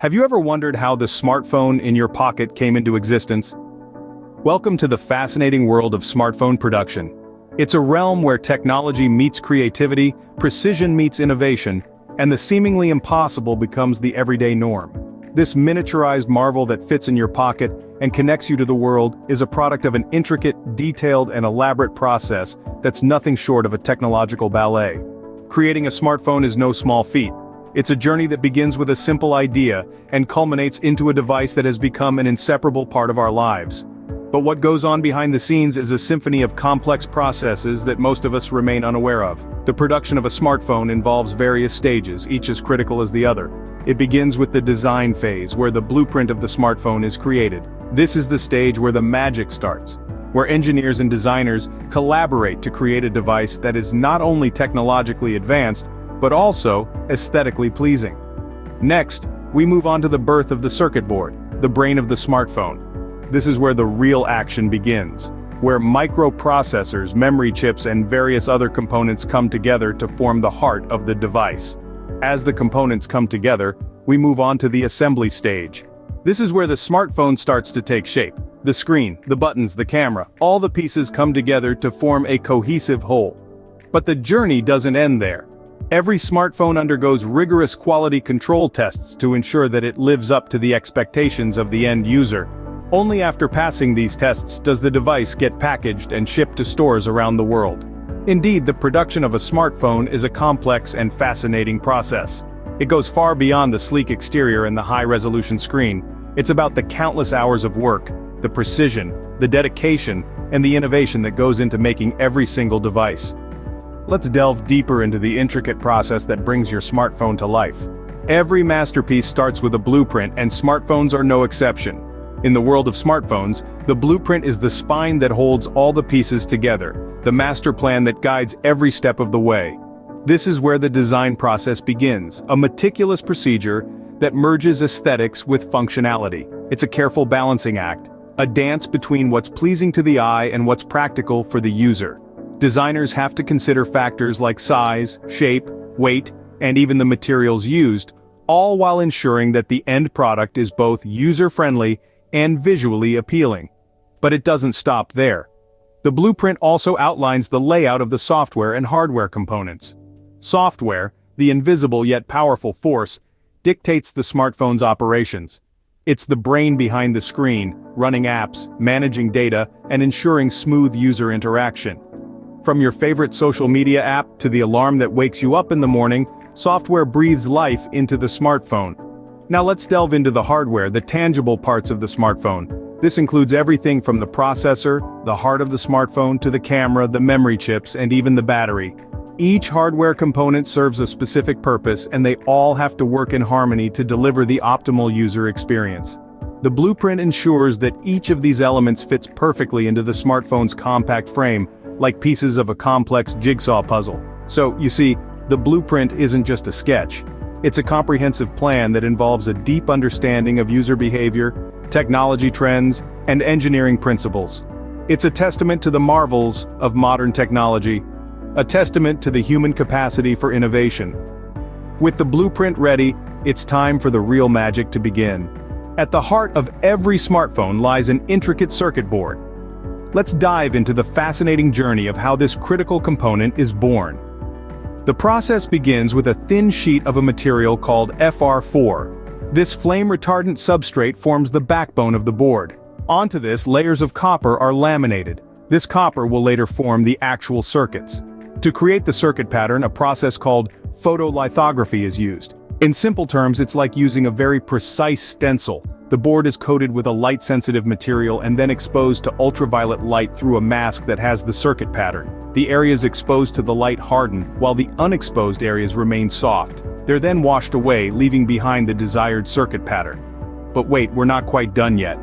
Have you ever wondered how the smartphone in your pocket came into existence? Welcome to the fascinating world of smartphone production. It's a realm where technology meets creativity, precision meets innovation, and the seemingly impossible becomes the everyday norm. This miniaturized marvel that fits in your pocket and connects you to the world is a product of an intricate, detailed, and elaborate process that's nothing short of a technological ballet. Creating a smartphone is no small feat. It's a journey that begins with a simple idea and culminates into a device that has become an inseparable part of our lives. But what goes on behind the scenes is a symphony of complex processes that most of us remain unaware of. The production of a smartphone involves various stages, each as critical as the other. It begins with the design phase, where the blueprint of the smartphone is created. This is the stage where the magic starts, where engineers and designers collaborate to create a device that is not only technologically advanced, but also aesthetically pleasing. Next, we move on to the birth of the circuit board, the brain of the smartphone. This is where the real action begins, where microprocessors, memory chips, and various other components come together to form the heart of the device. As the components come together, we move on to the assembly stage. This is where the smartphone starts to take shape. The screen, the buttons, the camera, all the pieces come together to form a cohesive whole. But the journey doesn't end there. Every smartphone undergoes rigorous quality control tests to ensure that it lives up to the expectations of the end user. Only after passing these tests does the device get packaged and shipped to stores around the world. Indeed, the production of a smartphone is a complex and fascinating process. It goes far beyond the sleek exterior and the high-resolution screen. It's about the countless hours of work, the precision, the dedication, and the innovation that goes into making every single device. Let's delve deeper into the intricate process that brings your smartphone to life. Every masterpiece starts with a blueprint, and smartphones are no exception. In the world of smartphones, the blueprint is the spine that holds all the pieces together, the master plan that guides every step of the way. This is where the design process begins, a meticulous procedure that merges aesthetics with functionality. It's a careful balancing act, a dance between what's pleasing to the eye and what's practical for the user. Designers have to consider factors like size, shape, weight, and even the materials used, all while ensuring that the end product is both user-friendly and visually appealing. But it doesn't stop there. The blueprint also outlines the layout of the software and hardware components. Software, the invisible yet powerful force, dictates the smartphone's operations. It's the brain behind the screen, running apps, managing data, and ensuring smooth user interaction. From your favorite social media app to the alarm that wakes you up in the morning, software breathes life into the smartphone. Now let's delve into the hardware, the tangible parts of the smartphone. This includes everything from the processor, the heart of the smartphone, to the camera, the memory chips, and even the battery. Each hardware component serves a specific purpose, and they all have to work in harmony to deliver the optimal user experience. The blueprint ensures that each of these elements fits perfectly into the smartphone's compact frame, like pieces of a complex jigsaw puzzle. So, you see, the blueprint isn't just a sketch. It's a comprehensive plan that involves a deep understanding of user behavior, technology trends, and engineering principles. It's a testament to the marvels of modern technology, a testament to the human capacity for innovation. With the blueprint ready, it's time for the real magic to begin. At the heart of every smartphone lies an intricate circuit board. Let's dive into the fascinating journey of how this critical component is born. The process begins with a thin sheet of a material called FR4. This flame-retardant substrate forms the backbone of the board. Onto this, layers of copper are laminated. This copper will later form the actual circuits. To create the circuit pattern, a process called photolithography is used. In simple terms, it's like using a very precise stencil. The board is coated with a light-sensitive material and then exposed to ultraviolet light through a mask that has the circuit pattern. The areas exposed to the light harden, while the unexposed areas remain soft. They're then washed away, leaving behind the desired circuit pattern. But wait, we're not quite done yet.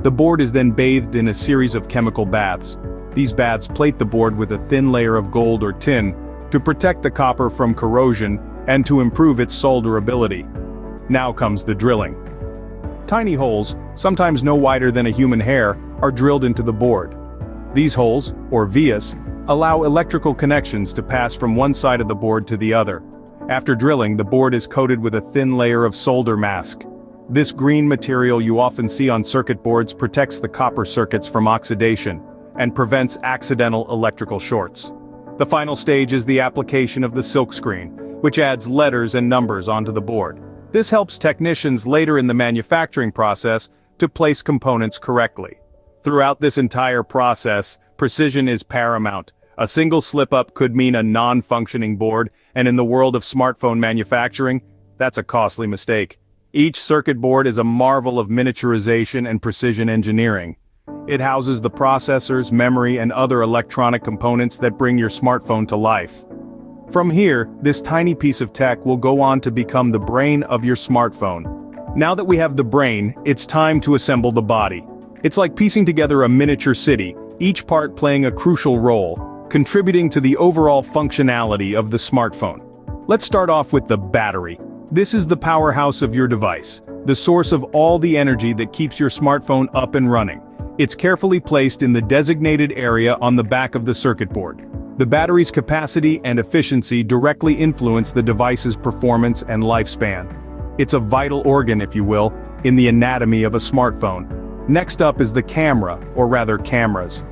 The board is then bathed in a series of chemical baths. These baths plate the board with a thin layer of gold or tin to protect the copper from corrosion and to improve its solderability. Now comes the drilling. Tiny holes, sometimes no wider than a human hair, are drilled into the board. These holes, or vias, allow electrical connections to pass from one side of the board to the other. After drilling, the board is coated with a thin layer of solder mask. This green material you often see on circuit boards protects the copper circuits from oxidation and prevents accidental electrical shorts. The final stage is the application of the silkscreen, which adds letters and numbers onto the board. This helps technicians later in the manufacturing process to place components correctly. Throughout this entire process, precision is paramount. A single slip-up could mean a non-functioning board, and in the world of smartphone manufacturing, that's a costly mistake. Each circuit board is a marvel of miniaturization and precision engineering. It houses the processors, memory, and other electronic components that bring your smartphone to life. From here, this tiny piece of tech will go on to become the brain of your smartphone. Now that we have the brain, it's time to assemble the body. It's like piecing together a miniature city, each part playing a crucial role, contributing to the overall functionality of the smartphone. Let's start off with the battery. This is the powerhouse of your device, the source of all the energy that keeps your smartphone up and running. It's carefully placed in the designated area on the back of the circuit board. The battery's capacity and efficiency directly influence the device's performance and lifespan. It's a vital organ, if you will, in the anatomy of a smartphone. Next up is the camera, or rather cameras.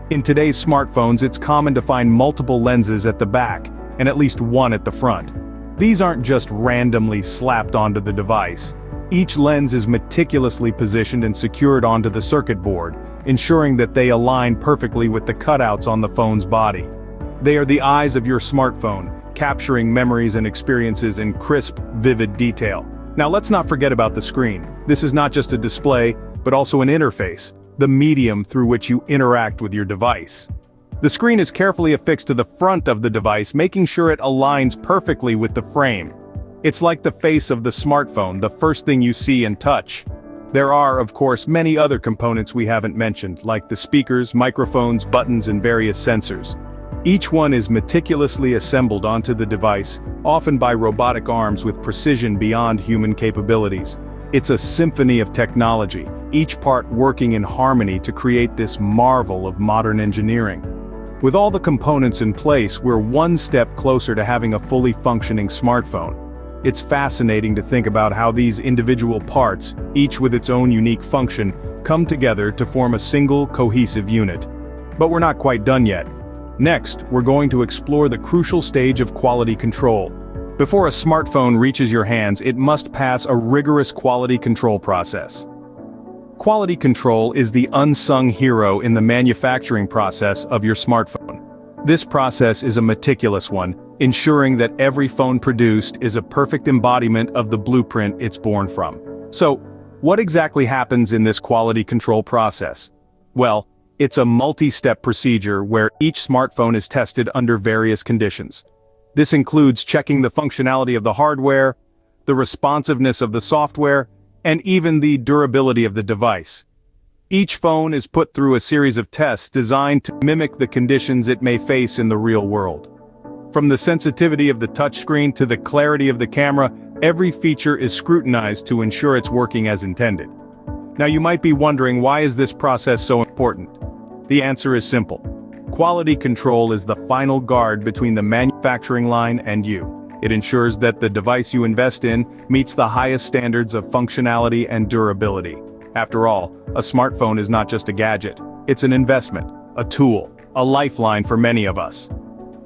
In today's smartphones, it's common to find multiple lenses at the back, and at least one at the front. These aren't just randomly slapped onto the device. Each lens is meticulously positioned and secured onto the circuit board, ensuring that they align perfectly with the cutouts on the phone's body. They are the eyes of your smartphone, capturing memories and experiences in crisp, vivid detail. Now let's not forget about the screen. This is not just a display, but also an interface, the medium through which you interact with your device. The screen is carefully affixed to the front of the device, making sure it aligns perfectly with the frame. It's like the face of the smartphone, the first thing you see and touch. There are, of course, many other components we haven't mentioned, like the speakers, microphones, buttons, and various sensors. Each one is meticulously assembled onto the device, often by robotic arms with precision beyond human capabilities. It's a symphony of technology, each part working in harmony to create this marvel of modern engineering. With all the components in place, we're one step closer to having a fully functioning smartphone. It's fascinating to think about how these individual parts, each with its own unique function, come together to form a single, cohesive unit. But we're not quite done yet. Next, we're going to explore the crucial stage of quality control. Before a smartphone reaches your hands, it must pass a rigorous quality control process. Quality control is the unsung hero in the manufacturing process of your smartphone. This process is a meticulous one, ensuring that every phone produced is a perfect embodiment of the blueprint it's born from. So, what exactly happens in this quality control process? Well, it's a multi-step procedure where each smartphone is tested under various conditions. This includes checking the functionality of the hardware, the responsiveness of the software, and even the durability of the device. Each phone is put through a series of tests designed to mimic the conditions it may face in the real world. From the sensitivity of the touchscreen to the clarity of the camera, every feature is scrutinized to ensure it's working as intended. Now you might be wondering, why is this process so important? The answer is simple. Quality control is the final guard between the manufacturing line and you. It ensures that the device you invest in meets the highest standards of functionality and durability. After all, a smartphone is not just a gadget. It's an investment, a tool, a lifeline for many of us.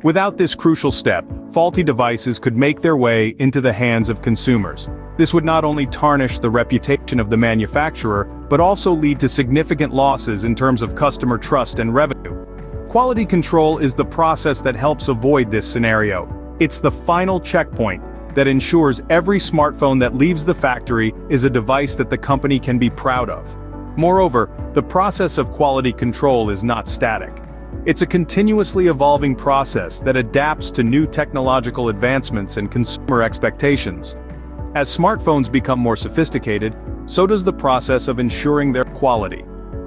Without this crucial step, faulty devices could make their way into the hands of consumers. This would not only tarnish the reputation of the manufacturer, but also lead to significant losses in terms of customer trust and revenue. Quality control is the process that helps avoid this scenario. It's the final checkpoint that ensures every smartphone that leaves the factory is a device that the company can be proud of. Moreover, the process of quality control is not static. It's a continuously evolving process that adapts to new technological advancements and consumer expectations. As smartphones become more sophisticated, so does the process of ensuring their quality.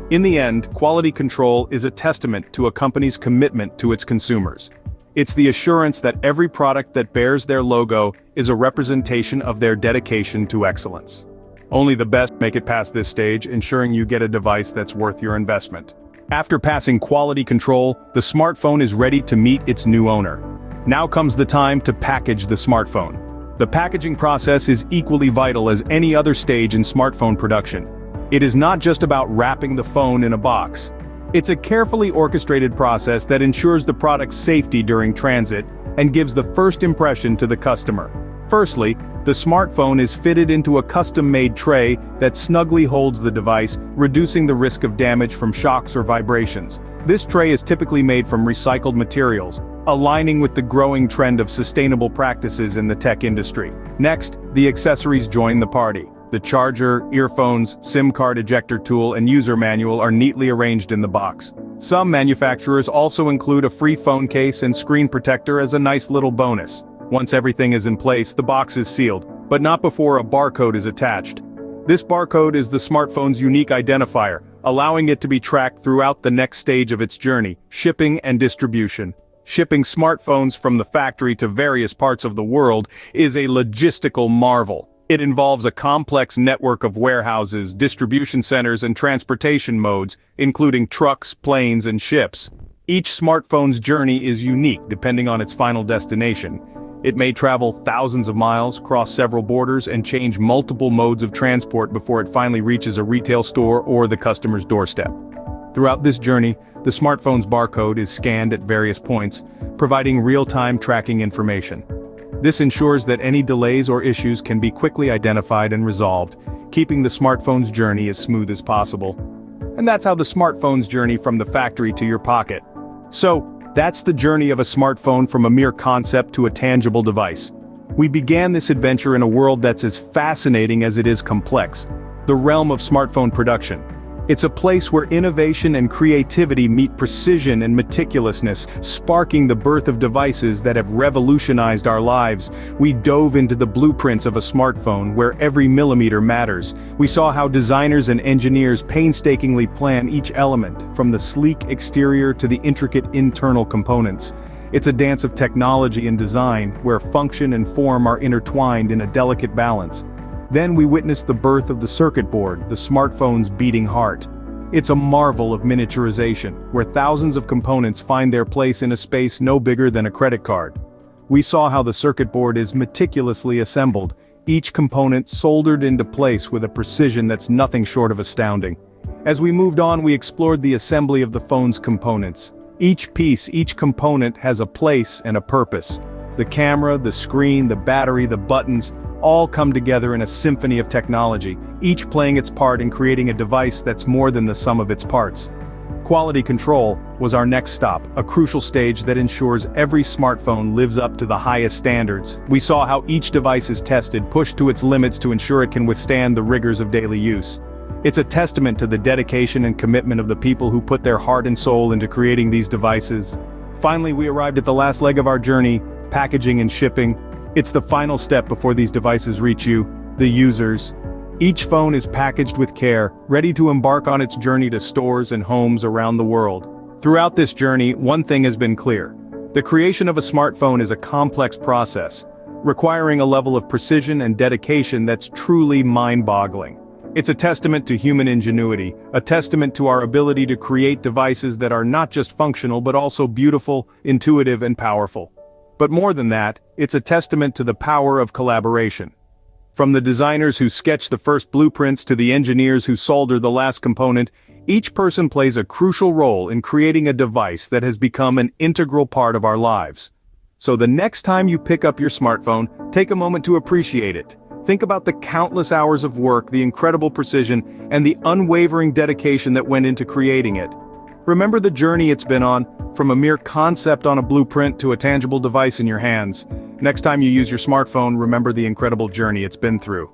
In the end, quality control is a testament to a company's commitment to its consumers. It's the assurance that every product that bears their logo is a representation of their dedication to excellence. Only the best make it past this stage, ensuring you get a device that's worth your investment. After passing quality control, the smartphone is ready to meet its new owner. Now comes the time to package the smartphone. The packaging process is equally vital as any other stage in smartphone production. It is not just about wrapping the phone in a box. It's a carefully orchestrated process that ensures the product's safety during transit and gives the first impression to the customer. Firstly, the smartphone is fitted into a custom-made tray that snugly holds the device, reducing the risk of damage from shocks or vibrations. This tray is typically made from recycled materials, aligning with the growing trend of sustainable practices in the tech industry. Next, the accessories join the party. The charger, earphones, SIM card ejector tool, and user manual are neatly arranged in the box. Some manufacturers also include a free phone case and screen protector as a nice little bonus. Once everything is in place, the box is sealed, but not before a barcode is attached. This barcode is the smartphone's unique identifier, allowing it to be tracked throughout the next stage of its journey, shipping and distribution. Shipping smartphones from the factory to various parts of the world is a logistical marvel. It involves a complex network of warehouses, distribution centers, and transportation modes, including trucks, planes, and ships. Each smartphone's journey is unique depending on its final destination. It may travel thousands of miles, cross several borders, and change multiple modes of transport before it finally reaches a retail store or the customer's doorstep. Throughout this journey, the smartphone's barcode is scanned at various points, providing real-time tracking information. This ensures that any delays or issues can be quickly identified and resolved, keeping the smartphone's journey as smooth as possible. And that's how the smartphone's journey from the factory to your pocket. So, that's the journey of a smartphone from a mere concept to a tangible device. We began this adventure in a world that's as fascinating as it is complex, the realm of smartphone production. It's a place where innovation and creativity meet precision and meticulousness, sparking the birth of devices that have revolutionized our lives. We dove into the blueprints of a smartphone where every millimeter matters. We saw how designers and engineers painstakingly plan each element, from the sleek exterior to the intricate internal components. It's a dance of technology and design, where function and form are intertwined in a delicate balance. Then we witnessed the birth of the circuit board, the smartphone's beating heart. It's a marvel of miniaturization, where thousands of components find their place in a space no bigger than a credit card. We saw how the circuit board is meticulously assembled, each component soldered into place with a precision that's nothing short of astounding. As we moved on, we explored the assembly of the phone's components. Each piece, each component has a place and a purpose. The camera, the screen, the battery, the buttons, all come together in a symphony of technology, each playing its part in creating a device that's more than the sum of its parts. Quality control was our next stop, a crucial stage that ensures every smartphone lives up to the highest standards. We saw how each device is tested, pushed to its limits to ensure it can withstand the rigors of daily use. It's a testament to the dedication and commitment of the people who put their heart and soul into creating these devices. Finally, we arrived at the last leg of our journey, packaging and shipping. It's the final step before these devices reach you, the users. Each phone is packaged with care, ready to embark on its journey to stores and homes around the world. Throughout this journey, one thing has been clear. The creation of a smartphone is a complex process, requiring a level of precision and dedication that's truly mind-boggling. It's a testament to human ingenuity, a testament to our ability to create devices that are not just functional but also beautiful, intuitive, and powerful. But more than that, it's a testament to the power of collaboration. From the designers who sketch the first blueprints to the engineers who solder the last component, each person plays a crucial role in creating a device that has become an integral part of our lives. So the next time you pick up your smartphone, take a moment to appreciate it. Think about the countless hours of work, the incredible precision, and the unwavering dedication that went into creating it. Remember the journey it's been on, from a mere concept on a blueprint to a tangible device in your hands. Next time you use your smartphone, remember the incredible journey it's been through.